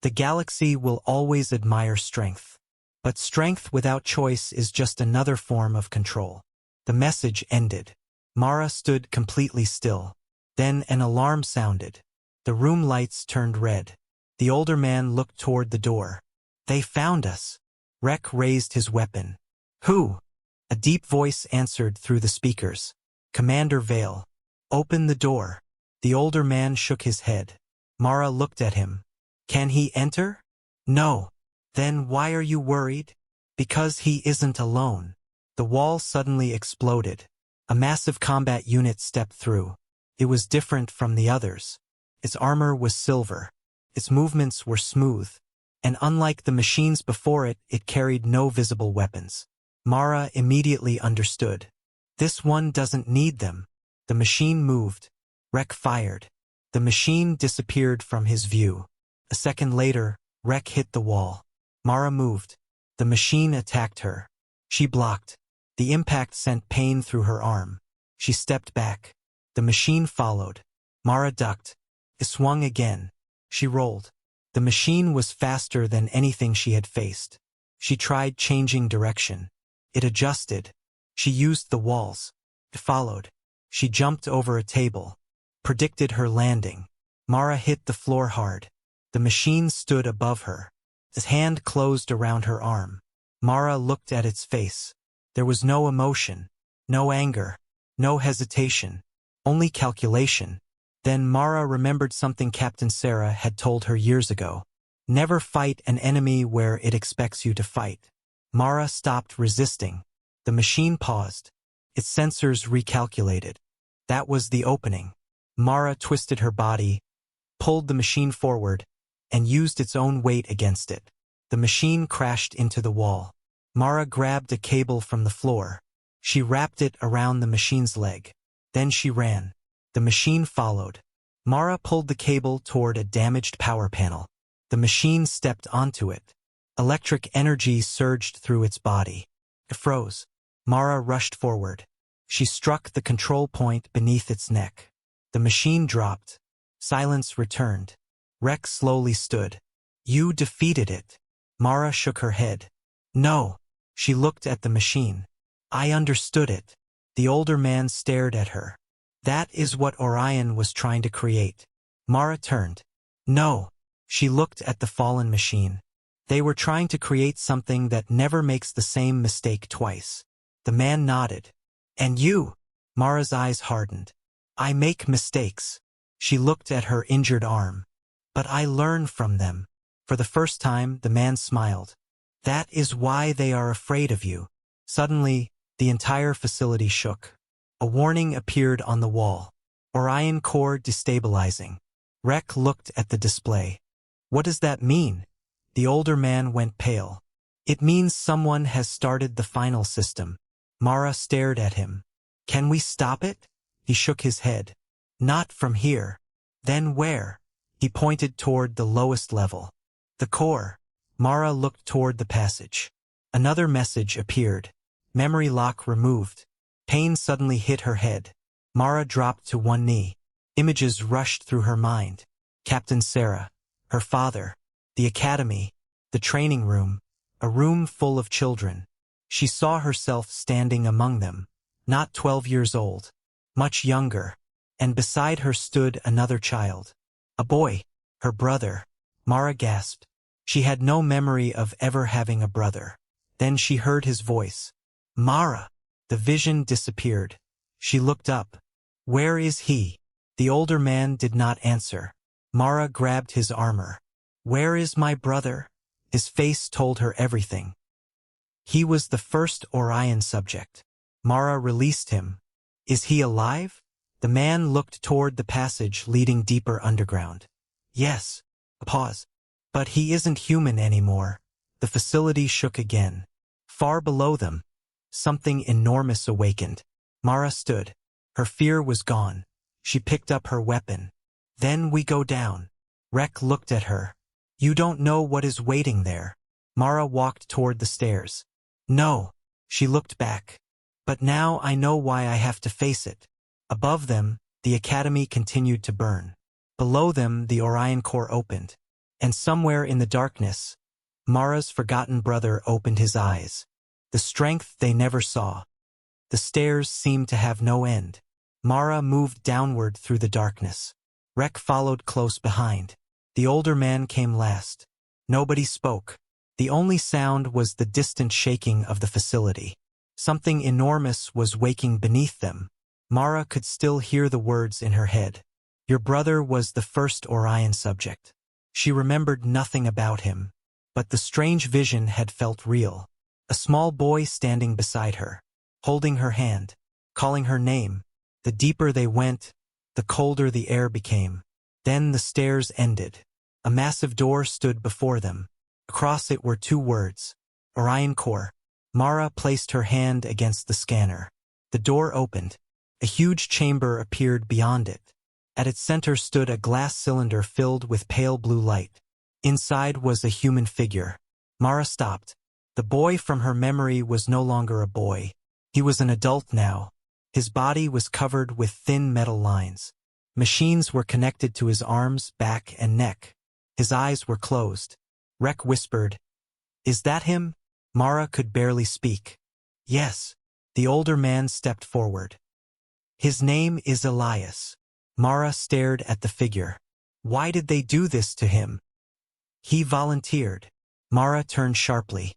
The galaxy will always admire strength. But strength without choice is just another form of control. The message ended. Mara stood completely still. Then an alarm sounded. The room lights turned red. The older man looked toward the door. They found us. Rek raised his weapon. Who? A deep voice answered through the speakers. Commander Vale. Open the door. The older man shook his head. Mara looked at him. Can he enter? No. Then why are you worried? Because he isn't alone. The wall suddenly exploded. A massive combat unit stepped through. It was different from the others. Its armor was silver. Its movements were smooth. And unlike the machines before it, it carried no visible weapons. Mara immediately understood. This one doesn't need them. The machine moved. Rek fired. The machine disappeared from his view. A second later, Rek hit the wall. Mara moved. The machine attacked her. She blocked. The impact sent pain through her arm. She stepped back. The machine followed. Mara ducked. It swung again. She rolled. The machine was faster than anything she had faced. She tried changing direction. It adjusted. She used the walls. It followed. She jumped over a table. Predicted her landing. Mara hit the floor hard. The machine stood above her. His hand closed around her arm. Mara looked at its face. There was no emotion, no anger, no hesitation, only calculation. Then Mara remembered something Captain Sarah had told her years ago. Never fight an enemy where it expects you to fight. Mara stopped resisting. The machine paused. Its sensors recalculated. That was the opening. Mara twisted her body, pulled the machine forward, and used its own weight against it. The machine crashed into the wall. Mara grabbed a cable from the floor. She wrapped it around the machine's leg. Then she ran. The machine followed. Mara pulled the cable toward a damaged power panel. The machine stepped onto it. Electric energy surged through its body. It froze. Mara rushed forward. She struck the control point beneath its neck. The machine dropped. Silence returned. Rex slowly stood. You defeated it. Mara shook her head. No. She looked at the machine. I understood it. The older man stared at her. That is what Orion was trying to create. Mara turned. No. She looked at the fallen machine. They were trying to create something that never makes the same mistake twice. The man nodded. And you? Mara's eyes hardened. I make mistakes. She looked at her injured arm. But I learn from them. For the first time, the man smiled. That is why they are afraid of you. Suddenly, the entire facility shook. A warning appeared on the wall. Orion core destabilizing. Rek looked at the display. What does that mean? The older man went pale. It means someone has started the final system. Mara stared at him. Can we stop it? He shook his head. Not from here. Then where? He pointed toward the lowest level. The core. Mara looked toward the passage. Another message appeared. Memory lock removed. Pain suddenly hit her head. Mara dropped to one knee. Images rushed through her mind. Captain Sarah, her father, the academy, the training room, a room full of children. She saw herself standing among them, not 12 years old, much younger, and beside her stood another child. A boy, her brother. Mara gasped. She had no memory of ever having a brother. Then she heard his voice. Mara! The vision disappeared. She looked up. Where is he? The older man did not answer. Mara grabbed his armor. Where is my brother? His face told her everything. He was the first Orion subject. Mara released him. Is he alive? The man looked toward the passage leading deeper underground. Yes. A pause. But he isn't human anymore. The facility shook again. Far below them, something enormous awakened. Mara stood. Her fear was gone. She picked up her weapon. Then we go down. Rek looked at her. You don't know what is waiting there. Mara walked toward the stairs. No. She looked back. But now I know why I have to face it. Above them, the academy continued to burn. Below them, the Orion core opened. And somewhere in the darkness, Mara's forgotten brother opened his eyes. The strength they never saw. The stairs seemed to have no end. Mara moved downward through the darkness. Rek followed close behind. The older man came last. Nobody spoke. The only sound was the distant shaking of the facility. Something enormous was waking beneath them. Mara could still hear the words in her head. Your brother was the first Orion subject. She remembered nothing about him. But the strange vision had felt real. A small boy standing beside her, holding her hand, calling her name. The deeper they went, the colder the air became. Then the stairs ended. A massive door stood before them. Across it were two words. Orion Core. Mara placed her hand against the scanner. The door opened. A huge chamber appeared beyond it. At its center stood a glass cylinder filled with pale blue light. Inside was a human figure. Mara stopped. The boy from her memory was no longer a boy. He was an adult now. His body was covered with thin metal lines. Machines were connected to his arms, back, and neck. His eyes were closed. Rek whispered, Is that him? Mara could barely speak. Yes. The older man stepped forward. His name is Elias. Mara stared at the figure. Why did they do this to him? He volunteered. Mara turned sharply.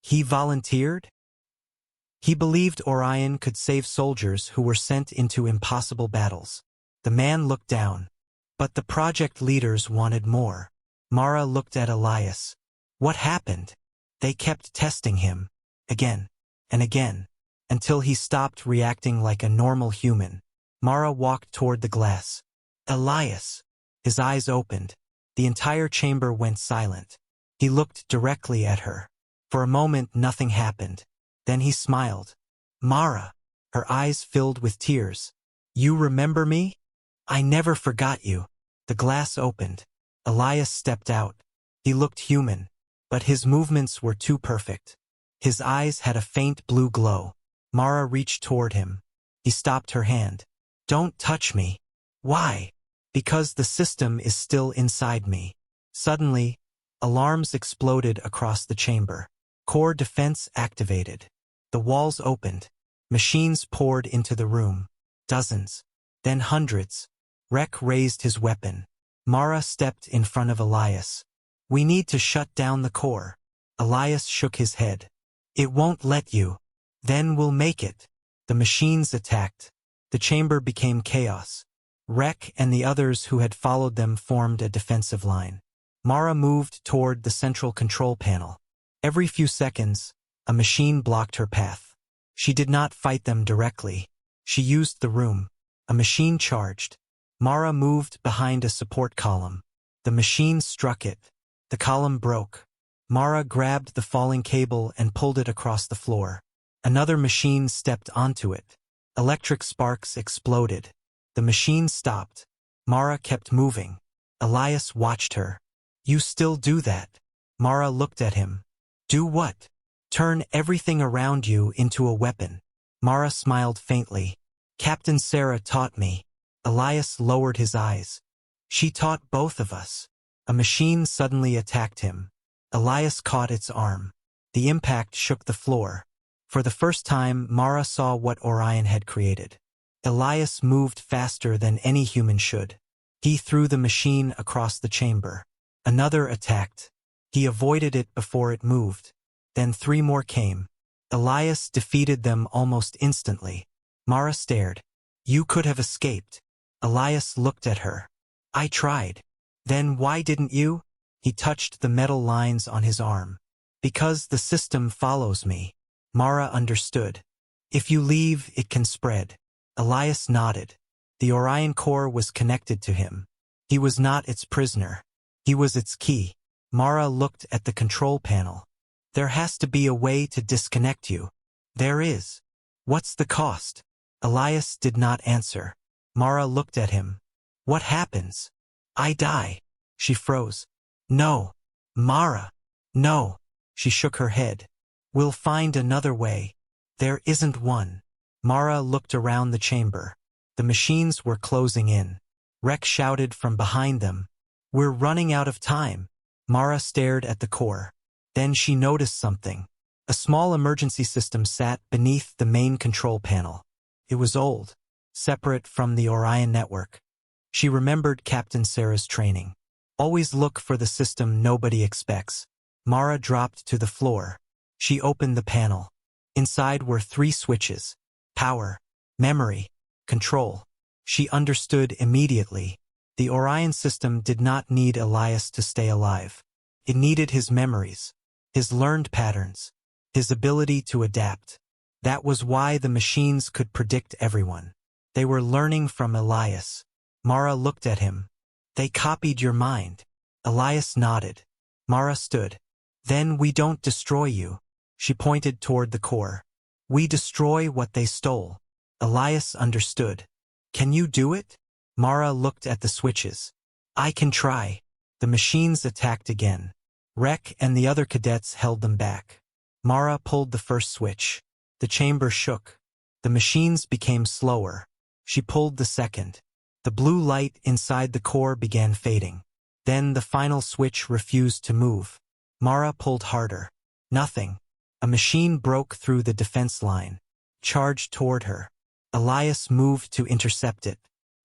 He volunteered? He believed Orion could save soldiers who were sent into impossible battles. The man looked down. But the project leaders wanted more. Mara looked at Elias. What happened? They kept testing him. Again. And again. Until he stopped reacting like a normal human. Mara walked toward the glass. Elias. His eyes opened. The entire chamber went silent. He looked directly at her. For a moment nothing happened. Then he smiled. Mara. Her eyes filled with tears. You remember me? I never forgot you. The glass opened. Elias stepped out. He looked human. But his movements were too perfect. His eyes had a faint blue glow. Mara reached toward him. He stopped her hand. Don't touch me. Why? Because the system is still inside me. Suddenly, alarms exploded across the chamber. Core defense activated. The walls opened. Machines poured into the room. Dozens. Then hundreds. Rek raised his weapon. Mara stepped in front of Elias. We need to shut down the core. Elias shook his head. It won't let you. Then we'll make it. The machines attacked. The chamber became chaos. Rek and the others who had followed them formed a defensive line. Mara moved toward the central control panel. Every few seconds, a machine blocked her path. She did not fight them directly. She used the room. A machine charged. Mara moved behind a support column. The machine struck it. The column broke. Mara grabbed the falling cable and pulled it across the floor. Another machine stepped onto it. Electric sparks exploded. The machine stopped. Mara kept moving. Elias watched her. You still do that? Mara looked at him. Do what? Turn everything around you into a weapon. Mara smiled faintly. Captain Sarah taught me. Elias lowered his eyes. She taught both of us. A machine suddenly attacked him. Elias caught its arm. The impact shook the floor. For the first time, Mara saw what Orion had created. Elias moved faster than any human should. He threw the machine across the chamber. Another attacked. He avoided it before it moved. Then 3 more came. Elias defeated them almost instantly. Mara stared. You could have escaped. Elias looked at her. I tried. Then why didn't you? He touched the metal lines on his arm. Because the system follows me. Mara understood. If you leave, it can spread. Elias nodded. The Orion core was connected to him. He was not its prisoner. He was its key. Mara looked at the control panel. There has to be a way to disconnect you. There is. What's the cost? Elias did not answer. Mara looked at him. What happens? I die. She froze. No. Mara. No. She shook her head. We'll find another way. There isn't one. Mara looked around the chamber. The machines were closing in. Rek shouted from behind them. We're running out of time. Mara stared at the core. Then she noticed something. A small emergency system sat beneath the main control panel. It was old, separate from the Orion network. She remembered Captain Sarah's training. Always look for the system nobody expects. Mara dropped to the floor. She opened the panel. Inside were 3 switches. Power, memory, control. She understood immediately. The Orion system did not need Elias to stay alive. It needed his memories, his learned patterns, his ability to adapt. That was why the machines could predict everyone. They were learning from Elias. Mara looked at him. They copied your mind. Elias nodded. Mara stood. Then we don't destroy you. She pointed toward the core. We destroy what they stole. Elias understood. Can you do it? Mara looked at the switches. I can try. The machines attacked again. Rek and the other cadets held them back. Mara pulled the first switch. The chamber shook. The machines became slower. She pulled the second. The blue light inside the core began fading. Then the final switch refused to move. Mara pulled harder. Nothing. A machine broke through the defense line. Charged toward her. Elias moved to intercept it.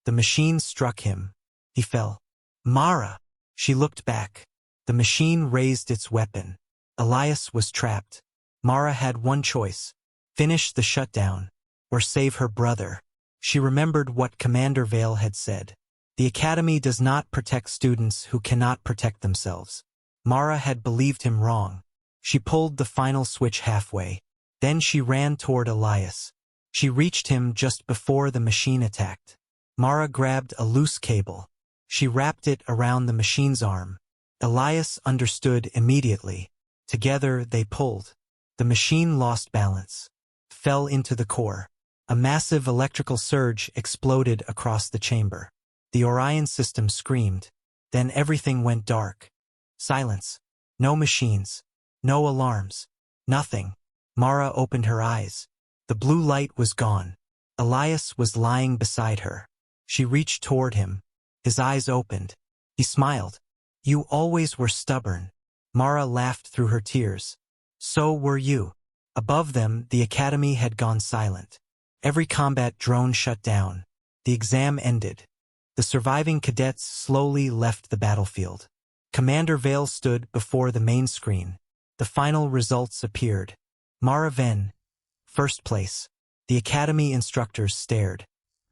The machine struck him. He fell. Mara! She looked back. The machine raised its weapon. Elias was trapped. Mara had one choice. Finish the shutdown. Or save her brother. She remembered what Commander Vale had said. The Academy does not protect students who cannot protect themselves. Mara had believed him wrong. She pulled the final switch halfway. Then she ran toward Elias. She reached him just before the machine attacked. Mara grabbed a loose cable. She wrapped it around the machine's arm. Elias understood immediately. Together they pulled. The machine lost balance. Fell into the core. A massive electrical surge exploded across the chamber. The Orion system screamed. Then everything went dark. Silence. No machines. No alarms. Nothing. Mara opened her eyes. The blue light was gone. Elias was lying beside her. She reached toward him. His eyes opened. He smiled. "You always were stubborn." Mara laughed through her tears. "So were you." Above them, the academy had gone silent. Every combat drone shut down. The exam ended. The surviving cadets slowly left the battlefield. Commander Vale stood before the main screen. The final results appeared. Mara Venn, first place. The academy instructors stared.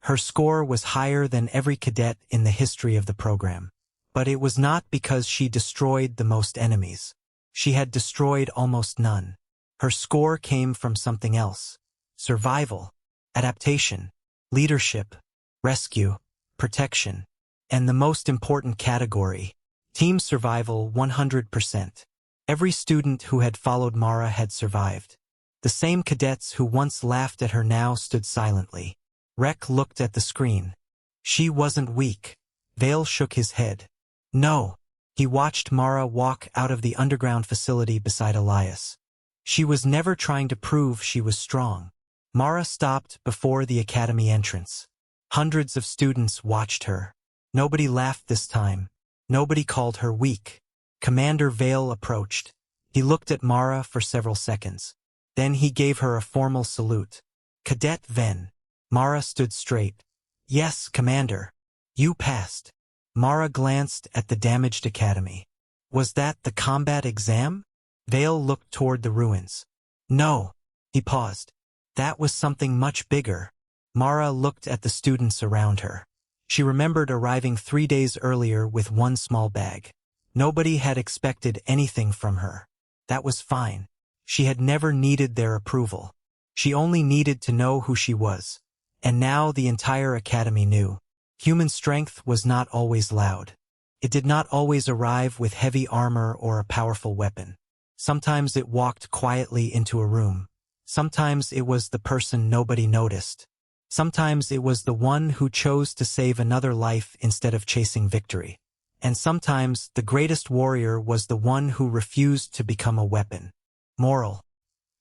Her score was higher than every cadet in the history of the program. But it was not because she destroyed the most enemies. She had destroyed almost none. Her score came from something else. Survival, adaptation, leadership, rescue, protection, and the most important category, team survival 100%. Every student who had followed Mara had survived. The same cadets who once laughed at her now stood silently. Rek looked at the screen. She wasn't weak. Vale shook his head. No. He watched Mara walk out of the underground facility beside Elias. She was never trying to prove she was strong. Mara stopped before the academy entrance. Hundreds of students watched her. Nobody laughed this time. Nobody called her weak. Commander Vale approached. He looked at Mara for several seconds. Then he gave her a formal salute. "Cadet Venn." Mara stood straight. "Yes, Commander. You passed." Mara glanced at the damaged academy. Was that the combat exam? Vale looked toward the ruins. No. He paused. That was something much bigger. Mara looked at the students around her. She remembered arriving 3 days earlier with one small bag. Nobody had expected anything from her. That was fine. She had never needed their approval. She only needed to know who she was. And now the entire academy knew. Human strength was not always loud. It did not always arrive with heavy armor or a powerful weapon. Sometimes it walked quietly into a room. Sometimes it was the person nobody noticed. Sometimes it was the one who chose to save another life instead of chasing victory. And sometimes the greatest warrior was the one who refused to become a weapon. Moral.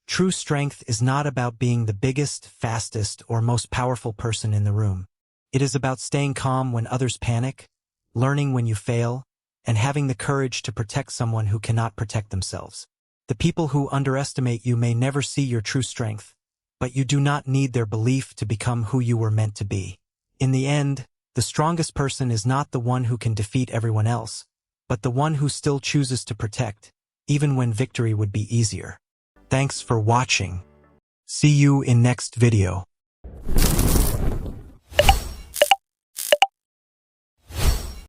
True strength is not about being the biggest, fastest, or most powerful person in the room. It is about staying calm when others panic, learning when you fail, and having the courage to protect someone who cannot protect themselves. The people who underestimate you may never see your true strength, but you do not need their belief to become who you were meant to be. In the end, the strongest person is not the one who can defeat everyone else, but the one who still chooses to protect, even when victory would be easier. Thanks for watching. See you in next video.